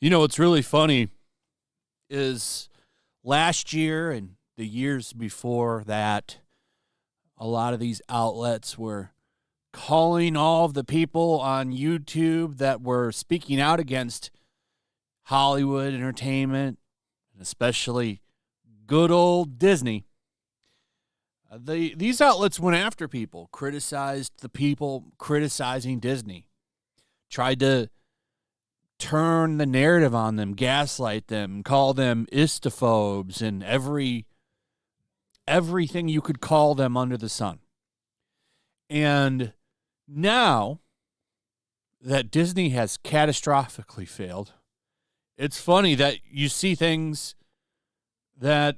You know, what's really funny is last year and the years before that, a lot of these outlets were calling all of the people on YouTube that were speaking out against Hollywood entertainment, and especially good old Disney. These outlets went after people, criticized the people criticizing Disney, tried to turn the narrative on them, gaslight them, call them istophobes, and everything you could call them under the sun. And now that Disney has catastrophically failed, it's funny that you see things that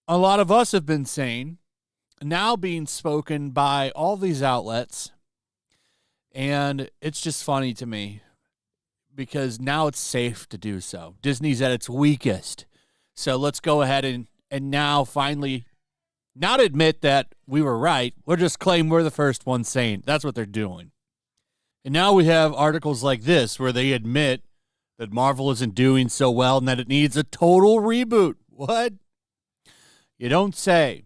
a lot of us have been saying now being spoken by all these outlets. And it's just funny to me because now it's safe to do so. Disney's at its weakest. So let's go ahead and now finally not admit that we were right. We'll just claim we're the first ones saying that's what they're doing. And now we have articles like this where they admit that Marvel isn't doing so well and that it needs a total reboot. What? You don't say.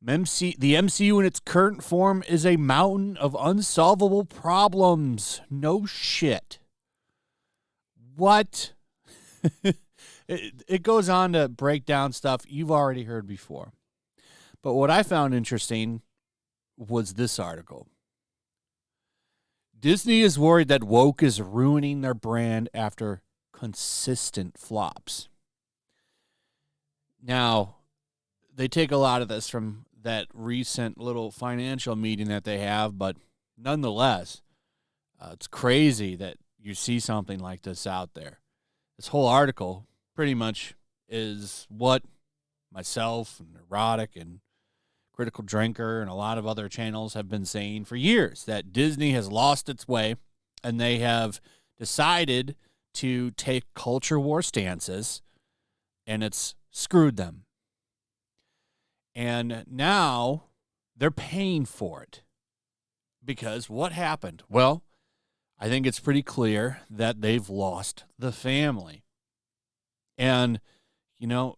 The MCU in its current form is a mountain of unsolvable problems. No shit. What? It goes on to break down stuff you've already heard before. But what I found interesting was this article. Disney is worried that woke is ruining their brand after consistent flops. Now, they take a lot of this from that recent little financial meeting that they have, but nonetheless, it's crazy that you see something like this out there. This whole article pretty much is what myself and Neurotic and Critical Drinker and a lot of other channels have been saying for years, that Disney has lost its way and they have decided to take culture war stances, and it's screwed them. And now they're paying for it. Because what happened? Well, I think it's pretty clear that they've lost the family. And, you know,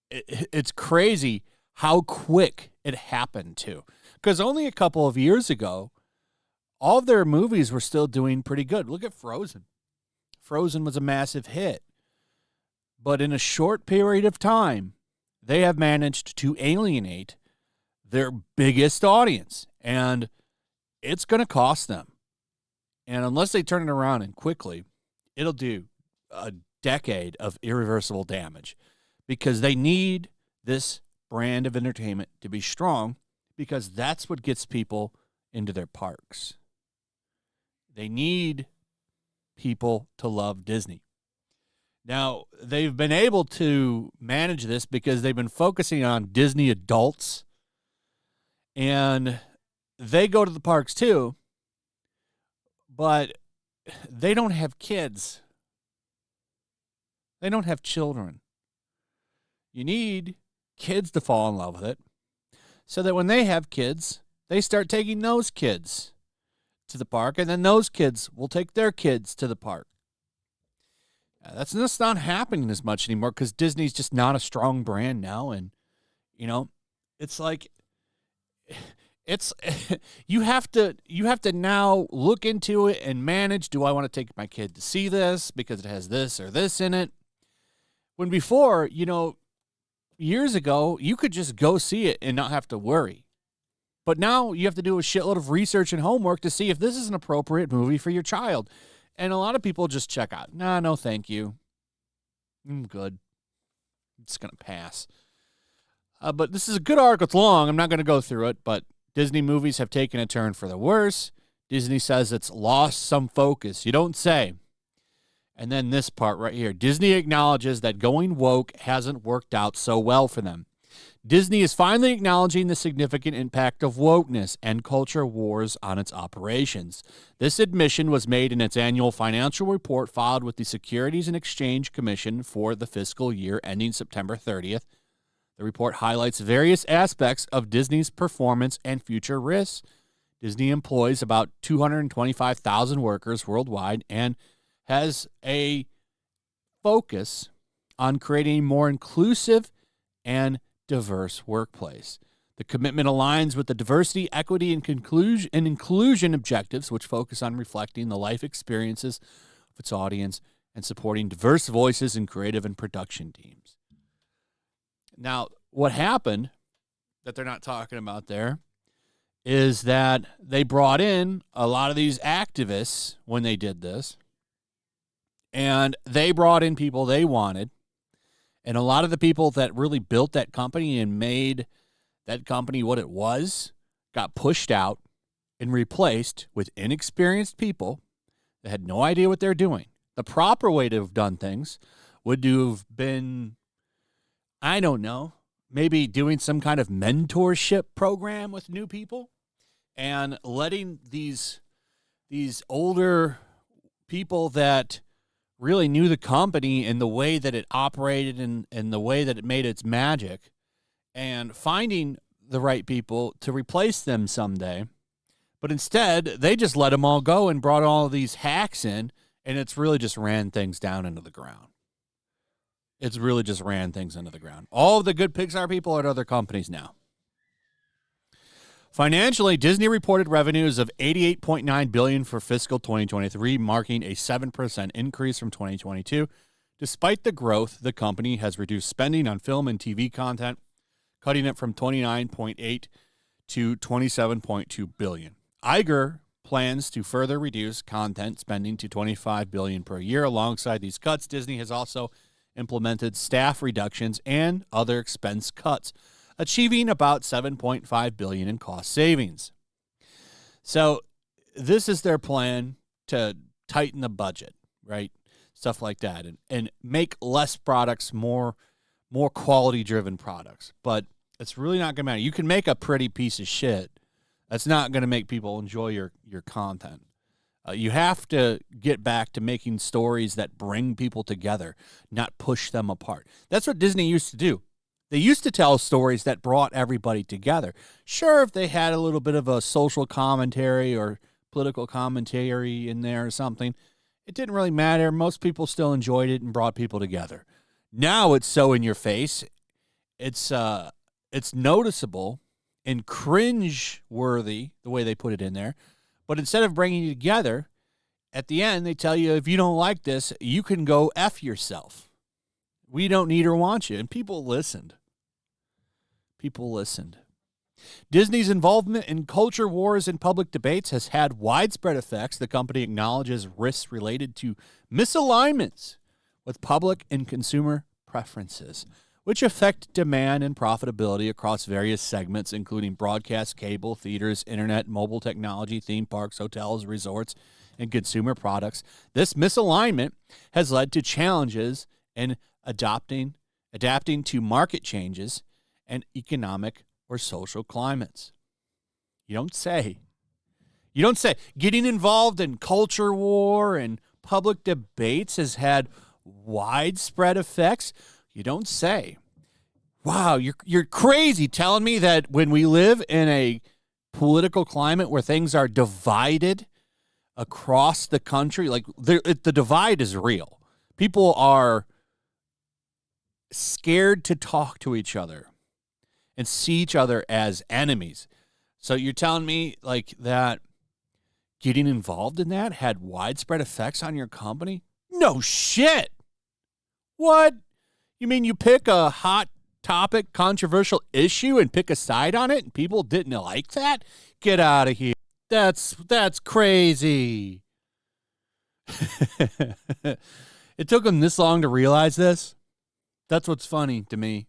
it's crazy how quick it happened too. Because only a couple of years ago, all of their movies were still doing pretty good. Look at Frozen. Frozen was a massive hit. But in a short period of time, they have managed to alienate their biggest audience. And it's going to cost them. And unless they turn it around and quickly, it'll do a decade of irreversible damage. Because they need this brand of entertainment to be strong, because that's what gets people into their parks. They need people to love Disney. Now, they've been able to manage this because they've been focusing on Disney adults, and they go to the parks too, but they don't have kids. They don't have children. You need kids to fall in love with it so that when they have kids, they start taking those kids to the park, and then those kids will take their kids to the park. That's just not happening as much anymore because Disney's just not a strong brand now. And, you know, it's like, it's, you have to now look into it and manage. Do I want to take my kid to see this because it has this or this in it? When before, you know, years ago, you could just go see it and not have to worry. But now you have to do a shitload of research and homework to see if this is an appropriate movie for your child. And a lot of people just check out. Nah, no thank you. I'm good. I'm just going to pass. But this is a good article. It's long. I'm not going to go through it. But Disney movies have taken a turn for the worse. Disney says it's lost some focus. You don't say. And then this part right here. Disney acknowledges that going woke hasn't worked out so well for them. Disney is finally acknowledging the significant impact of wokeness and culture wars on its operations. This admission was made in its annual financial report filed with the Securities and Exchange Commission for the fiscal year ending September 30th. The report highlights various aspects of Disney's performance and future risks. Disney employs about 225,000 workers worldwide and has a focus on creating a more inclusive and diverse workplace. The commitment aligns with the diversity, equity, and inclusion objectives, which focus on reflecting the life experiences of its audience and supporting diverse voices in creative and production teams. Now, what happened that they're not talking about there is that they brought in a lot of these activists when they did this, and they brought in people they wanted, and a lot of the people that really built that company and made that company what it was got pushed out and replaced with inexperienced people that had no idea what they're doing. The proper way to have done things would have been, I don't know, maybe doing some kind of mentorship program with new people and letting these older people that really knew the company and the way that it operated and the way that it made its magic, and finding the right people to replace them someday. But instead, they just let them all go and brought all of these hacks in, and it's really just ran things down into the ground. It's really just ran things into the ground. All of the good Pixar people are at other companies now. Financially, Disney reported revenues of $88.9 billion for fiscal 2023, marking a 7% increase from 2022. Despite the growth, the company has reduced spending on film and TV content, cutting it from $29.8 to $27.2 billion. Iger plans to further reduce content spending to $25 billion per year. Alongside these cuts, Disney has also implemented staff reductions and other expense cuts, achieving about $7.5 billion in cost savings. So this is their plan to tighten the budget, right? Stuff like that, and make less products, more quality-driven products. But it's really not going to matter. You can make a pretty piece of shit. That's not going to make people enjoy your content. You have to get back to making stories that bring people together, not push them apart. That's what Disney used to do. They used to tell stories that brought everybody together. Sure, if they had a little bit of a social commentary or political commentary in there or something, it didn't really matter. Most people still enjoyed it and brought people together. Now it's so in your face. It's noticeable and cringe-worthy the way they put it in there. But instead of bringing you together, at the end they tell you, if you don't like this, you can go F yourself. We don't need or want you. And people listened. Disney's involvement in culture wars and public debates has had widespread effects. The company acknowledges risks related to misalignments with public and consumer preferences, which affect demand and profitability across various segments, including broadcast, cable, theaters, internet, mobile technology, theme parks, hotels, resorts, and consumer products. This misalignment has led to challenges in adapting to market changes and economic or social climates. You don't say. Getting involved in culture war and public debates has had widespread effects. You don't say. Wow, you're crazy telling me that when we live in a political climate where things are divided across the country, like the divide is real. People are scared to talk to each other and see each other as enemies. So you're telling me like that getting involved in that had widespread effects on your company? No shit. What? You mean you pick a hot topic, controversial issue and pick a side on it and people didn't like that? Get out of here. That's crazy. It took them this long to realize this. That's what's funny to me.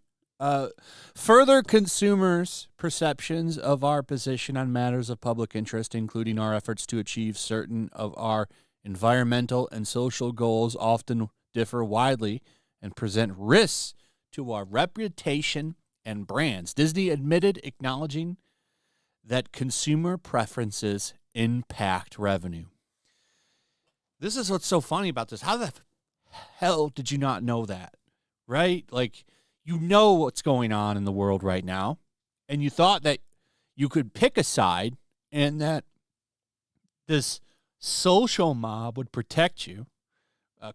Further consumers' perceptions of our position on matters of public interest, including our efforts to achieve certain of our environmental and social goals, often differ widely and present risks to our reputation and brands. Disney admitted, acknowledging that consumer preferences impact revenue. This is what's so funny about this. How the hell did you not know that? Right? Like, you know what's going on in the world right now, and you thought that you could pick a side and that this social mob would protect you,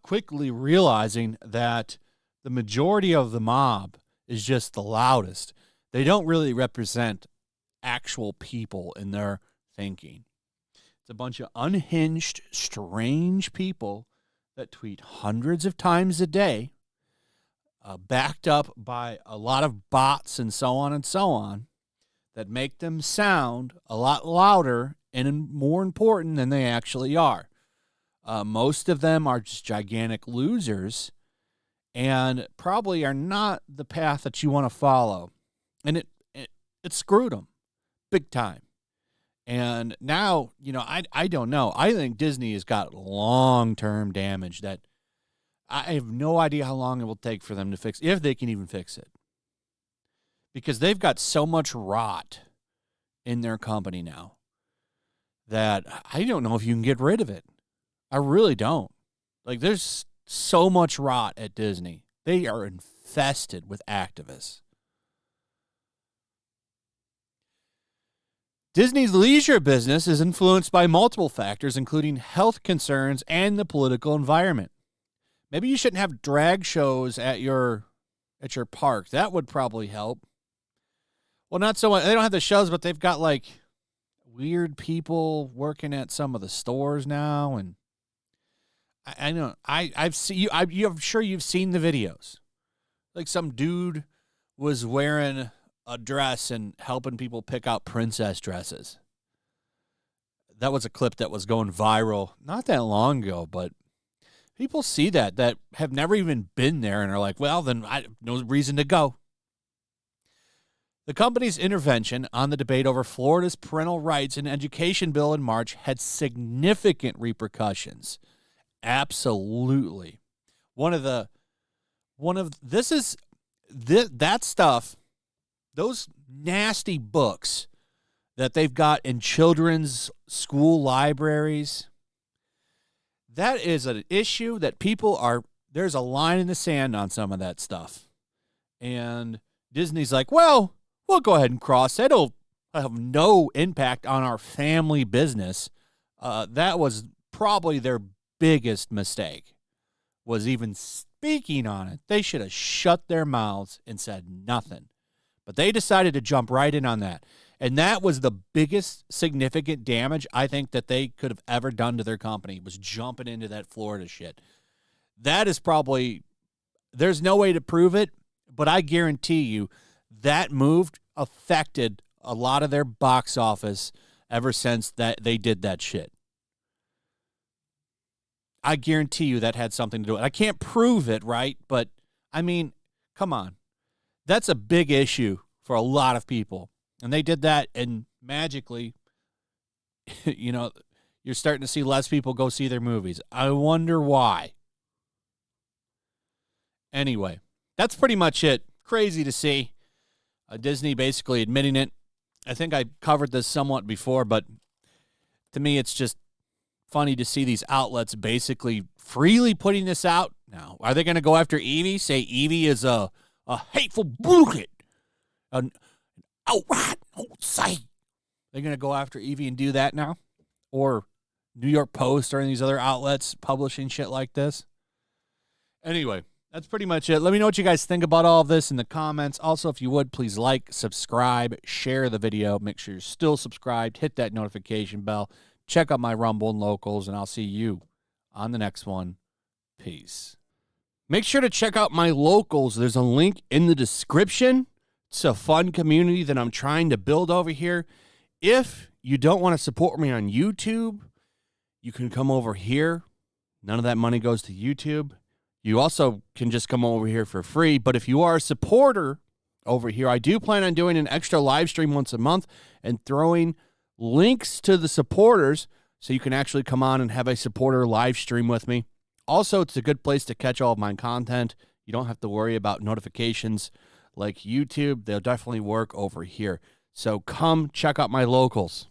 quickly realizing that the majority of the mob is just the loudest. They don't really represent actual people in their thinking. It's a bunch of unhinged, strange people that tweet hundreds of times a day, backed up by a lot of bots and so on, that make them sound a lot louder and more important than they actually are. Most of them are just gigantic losers and probably are not the path that you want to follow. And it screwed them big time. And now, I don't know. I think Disney has got long-term damage that I have no idea how long it will take for them to fix, if they can even fix it. Because they've got so much rot in their company now that I don't know if you can get rid of it. I really don't. Like, there's so much rot at Disney. They are infested with activists. Disney's leisure business is influenced by multiple factors, including health concerns and the political environment. Maybe you shouldn't have drag shows at your park. That would probably help. Well, not so much. They don't have the shows, but they've got like weird people working at some of the stores now, and I know I've seen you. I'm sure you've seen the videos. Like some dude was wearing a dress and helping people pick out princess dresses. That was a clip that was going viral not that long ago, but people see that have never even been there and are like, well, then I have no reason to go. The company's intervention on the debate over Florida's parental rights and education bill in March had significant repercussions. Absolutely. That stuff, those nasty books that they've got in children's school libraries, that is an issue that there's a line in the sand on some of that stuff. And Disney's like, well, we'll go ahead and cross it. It'll have no impact on our family business. That was probably their biggest mistake, was even speaking on it. They should have shut their mouths and said nothing. But they decided to jump right in on that. And that was the biggest significant damage I think that they could have ever done to their company, was jumping into that Florida shit. That is probably, there's no way to prove it, but I guarantee you that move affected a lot of their box office ever since that they did that shit. I guarantee you that had something to do with it. I can't prove it, right? But, I mean, come on. That's a big issue for a lot of people. And they did that, and magically, you're starting to see less people go see their movies. I wonder why. Anyway, that's pretty much it. Crazy to see. Disney basically admitting it. I think I covered this somewhat before, but to me, it's just funny to see these outlets basically freely putting this out. Now, are they going to go after Evie? Say Evie is a hateful bigot, an outright outside. They're going to go after Evie and do that now? Or New York Post or any of these other outlets publishing shit like this? Anyway, that's pretty much it. Let me know what you guys think about all of this in the comments. Also, if you would, please like, subscribe, share the video. Make sure you're still subscribed. Hit that notification bell. Check out my Rumble and Locals, and I'll see you on the next one. Peace. Make sure to check out my Locals. There's a link in the description. It's a fun community that I'm trying to build over here. If you don't want to support me on YouTube, you can come over here. None of that money goes to YouTube. You also can just come over here for free. But if you are a supporter over here, I do plan on doing an extra live stream once a month and throwing links to the supporters so you can actually come on and have a supporter live stream with me. Also, it's a good place to catch all of my content. You don't have to worry about notifications like YouTube. They'll definitely work over here. So come check out my Locals.